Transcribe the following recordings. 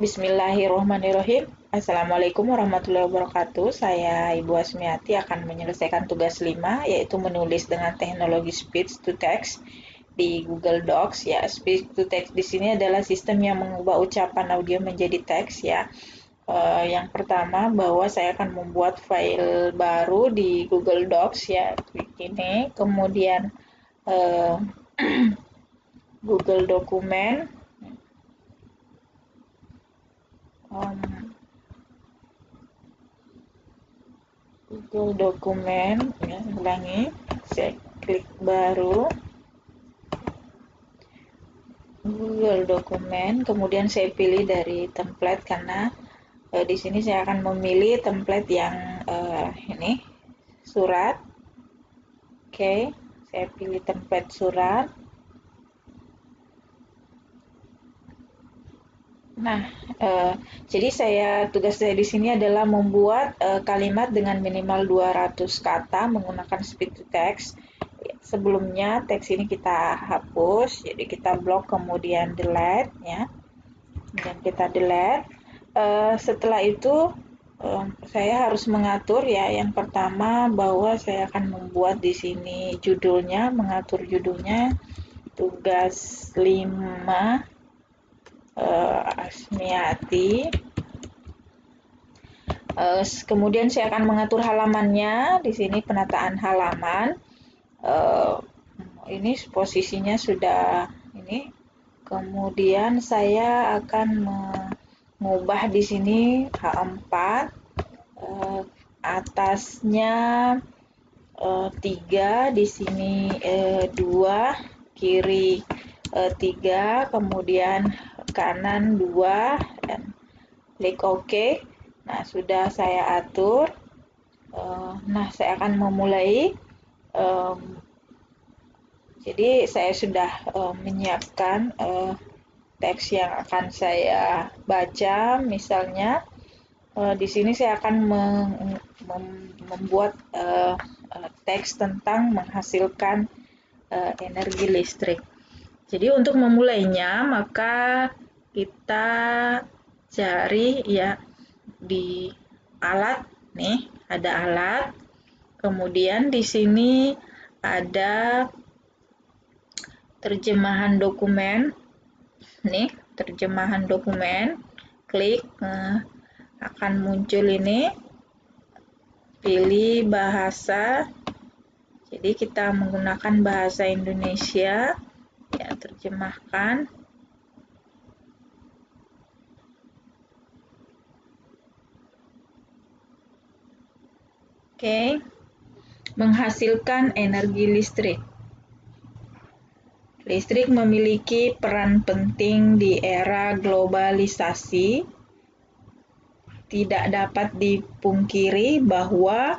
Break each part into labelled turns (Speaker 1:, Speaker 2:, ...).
Speaker 1: Bismillahirrahmanirrahim. Assalamualaikum warahmatullahi wabarakatuh. Saya Ibu Asmiati akan menyelesaikan tugas 5, yaitu menulis dengan teknologi speech to text di Google Docs. Ya, speech to text di sini adalah sistem yang mengubah ucapan audio menjadi teks. Ya, yang pertama bahwa saya akan membuat file baru di Google Docs. Ya, klik ini, kemudian eh, Google Dokumen. Um, Google Dokumen, ya, ulangi, saya klik baru, Google Dokumen, kemudian saya pilih dari template karena di sini saya akan memilih template yang ini surat. Oke, saya pilih template surat. Nah, jadi tugas saya di sini adalah membuat kalimat dengan minimal 200 kata menggunakan speech to text. Sebelumnya teks ini kita hapus, jadi kita blok kemudian delete ya. Kemudian kita delete. Setelah itu saya harus mengatur ya. Yang pertama bahwa saya akan membuat di sini judulnya, mengatur judulnya tugas 5 Asmiati. Kemudian saya akan mengatur halamannya. Di sini penataan halaman. Ini posisinya sudah ini. Kemudian saya akan mengubah di sini H4, atasnya 3, di sini 2, kiri 3, kemudian kanan 2, dan klik OK. Nah, sudah saya atur. Nah, saya akan memulai. Jadi saya sudah menyiapkan teks yang akan saya baca. Misalnya di sini saya akan membuat teks tentang menghasilkan energi listrik. Jadi untuk memulainya maka kita cari ya di alat nih, ada alat. Kemudian di sini ada terjemahan dokumen. Nih, terjemahan dokumen. Klik, akan muncul ini. Pilih bahasa. Jadi kita menggunakan bahasa Indonesia. Ya, terjemahkan. Oke. Menghasilkan energi listrik. Listrik memiliki peran penting di era globalisasi. Tidak dapat dipungkiri bahwa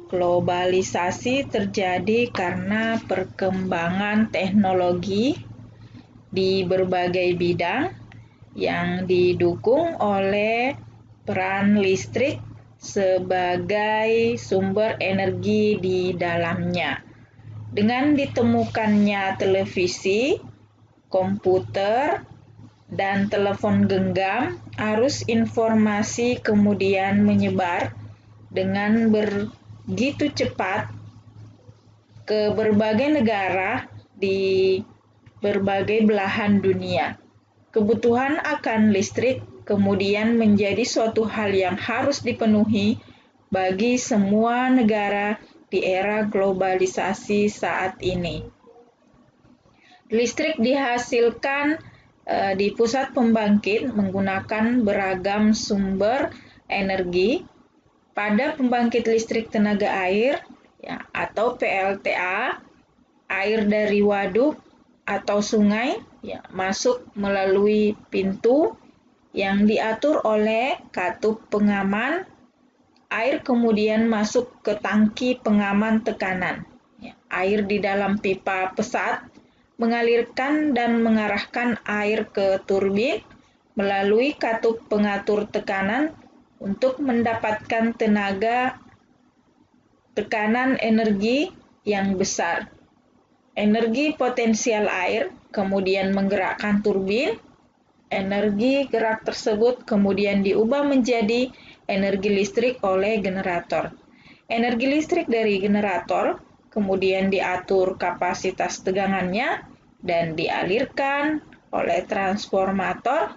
Speaker 1: globalisasi terjadi karena perkembangan teknologi di berbagai bidang yang didukung oleh peran listrik sebagai sumber energi di dalamnya. Dengan ditemukannya televisi, komputer, dan telepon genggam, arus informasi kemudian menyebar dengan begitu cepat ke berbagai negara di berbagai belahan dunia. Kebutuhan akan listrik kemudian menjadi suatu hal yang harus dipenuhi bagi semua negara di era globalisasi saat ini. Listrik dihasilkan di pusat pembangkit menggunakan beragam sumber energi. Pada pembangkit listrik tenaga air ya, atau PLTA, air dari waduk atau sungai ya, masuk melalui pintu yang diatur oleh katup pengaman. Air kemudian masuk ke tangki pengaman tekanan. Ya, air di dalam pipa pesat mengalirkan dan mengarahkan air ke turbin melalui katup pengatur tekanan untuk mendapatkan tekanan energi yang besar. Energi potensial air kemudian menggerakkan turbin Energi gerak tersebut kemudian diubah menjadi energi listrik oleh generator. Energi listrik dari generator kemudian diatur kapasitas tegangannya dan dialirkan oleh transformator.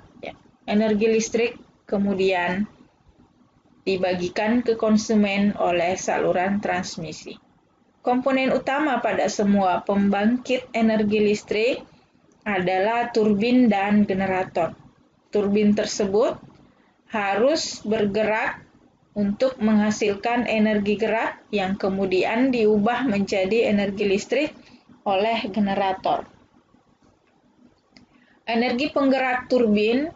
Speaker 1: Energi listrik kemudian dibagikan ke konsumen oleh saluran transmisi. Komponen utama pada semua pembangkit energi listrik adalah turbin dan generator. Turbin tersebut harus bergerak untuk menghasilkan energi gerak yang kemudian diubah menjadi energi listrik oleh generator. Energi penggerak turbin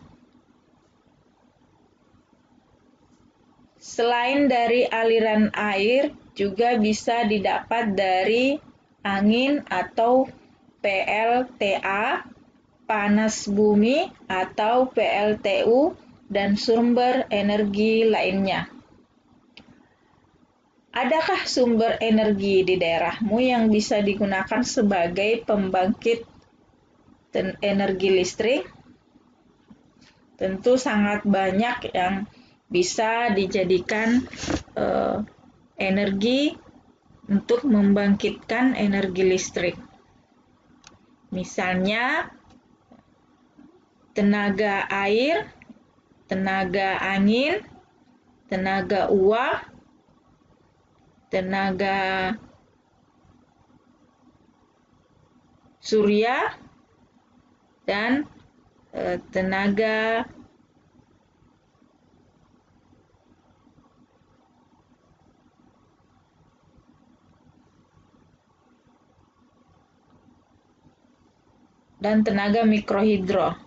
Speaker 1: selain dari aliran air juga bisa didapat dari angin atau PLTA, panas bumi atau PLTU, dan sumber energi lainnya. Adakah sumber energi di daerahmu yang bisa digunakan sebagai pembangkit energi listrik? Tentu sangat banyak yang bisa dijadikan energi untuk membangkitkan energi listrik. Misalnya tenaga air, tenaga angin, tenaga uap, tenaga surya, dan tenaga mikrohidro.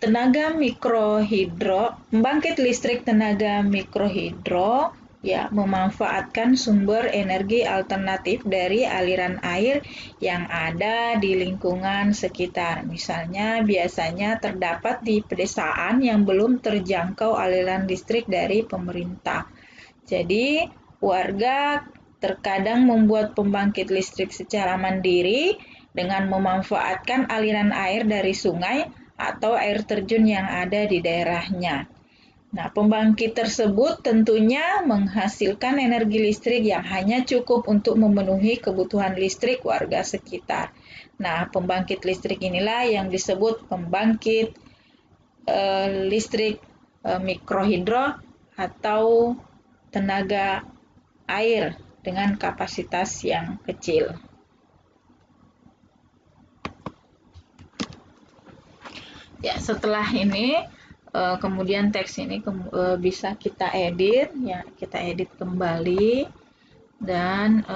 Speaker 1: Tenaga mikrohidro, pembangkit listrik tenaga mikrohidro memanfaatkan sumber energi alternatif dari aliran air yang ada di lingkungan sekitar. Misalnya biasanya terdapat di pedesaan yang belum terjangkau aliran listrik dari pemerintah. Jadi warga terkadang membuat pembangkit listrik secara mandiri dengan memanfaatkan aliran air dari sungai atau air terjun yang ada di daerahnya. Nah, pembangkit tersebut tentunya menghasilkan energi listrik yang hanya cukup untuk memenuhi kebutuhan listrik warga sekitar. Nah, pembangkit listrik inilah yang disebut pembangkit listrik mikrohidro atau tenaga air dengan kapasitas yang kecil. Ya, setelah ini kemudian teks ini bisa kita edit, kita edit kembali dan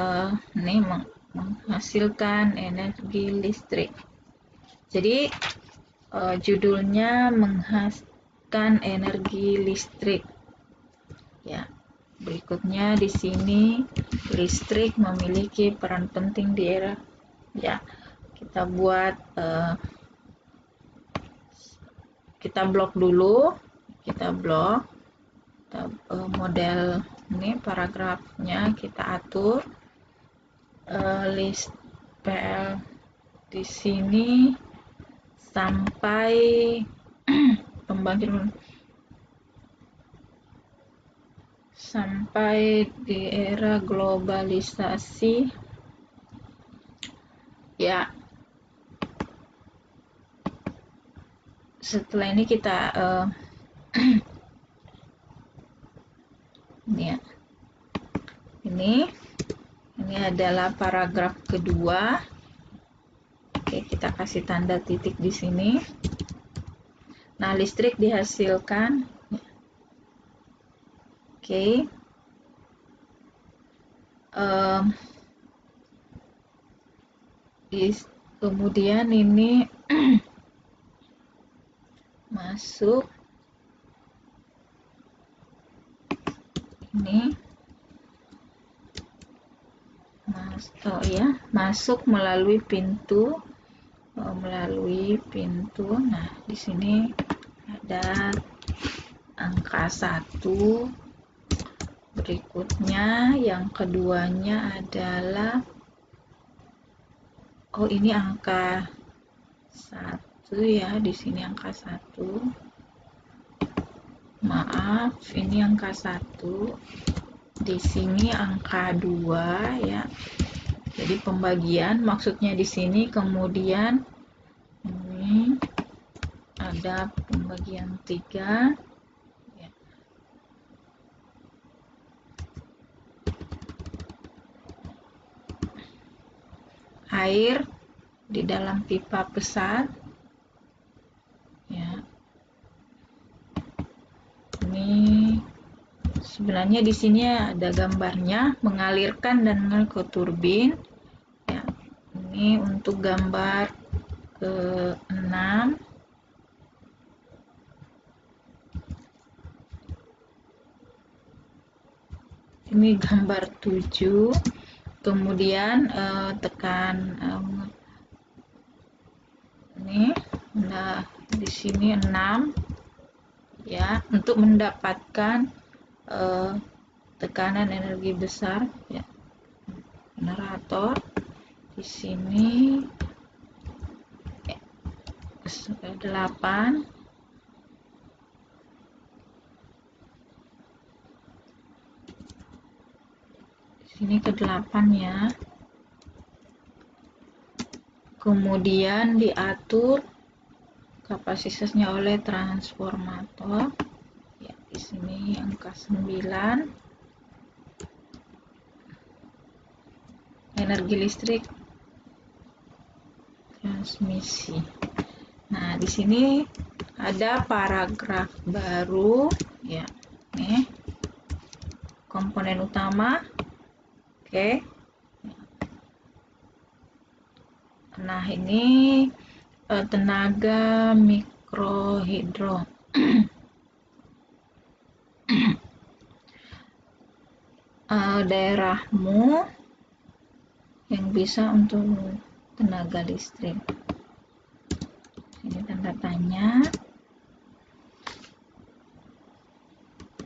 Speaker 1: ini menghasilkan energi listrik. Jadi judulnya menghasilkan energi listrik. Ya, berikutnya di sini listrik memiliki peran penting di era. Ya, kita buat kita blok dulu, model ini paragrafnya kita atur, list PL di sini sampai pembangkit sampai di era globalisasi. Ya, setelah ini kita ini adalah paragraf kedua. Oke, kita kasih tanda titik di sini. Nah, listrik dihasilkan. Oke. Kemudian ini masuk ini masuk melalui pintu, Nah, di sini ada angka 1. Berikutnya yang keduanya adalah ini angka 1 ya, di sini angka 1. Maaf, ini angka 1. Di sini angka 2 ya. Jadi pembagian maksudnya di sini, kemudian ini ada pembagian 3 ya. Air di dalam pipa pesat ya. Ini sebenarnya di sini ada gambarnya, mengalirkan dan mengalir ke turbin ya. Ini untuk gambar ke-6. Ini gambar 7. Kemudian tekan ini, nah di sini 6 ya, untuk mendapatkan tekanan energi besar ya, generator. Di sini 8. Ini ke-8 ya. Kemudian diatur kapasitasnya oleh transformator ya, di sini angka 9. Energi listrik transmisi. Nah, di sini ada paragraf baru ya. Nih komponen utama. Oke. Nah, ini tenaga mikrohidro. Daerahmu yang bisa untuk tenaga listrik. Ini tanda tanya.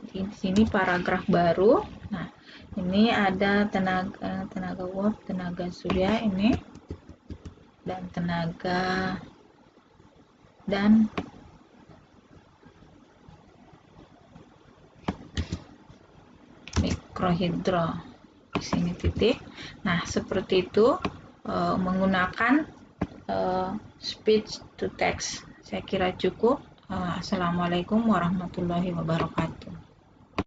Speaker 1: Di sini paragraf baru. Nah, ini ada tenaga uap, tenaga surya ini, dan tenaga dan mikrohidro. Di sini titik. Nah, seperti itu menggunakan speech to text. Saya kira cukup. Assalamualaikum warahmatullahi wabarakatuh.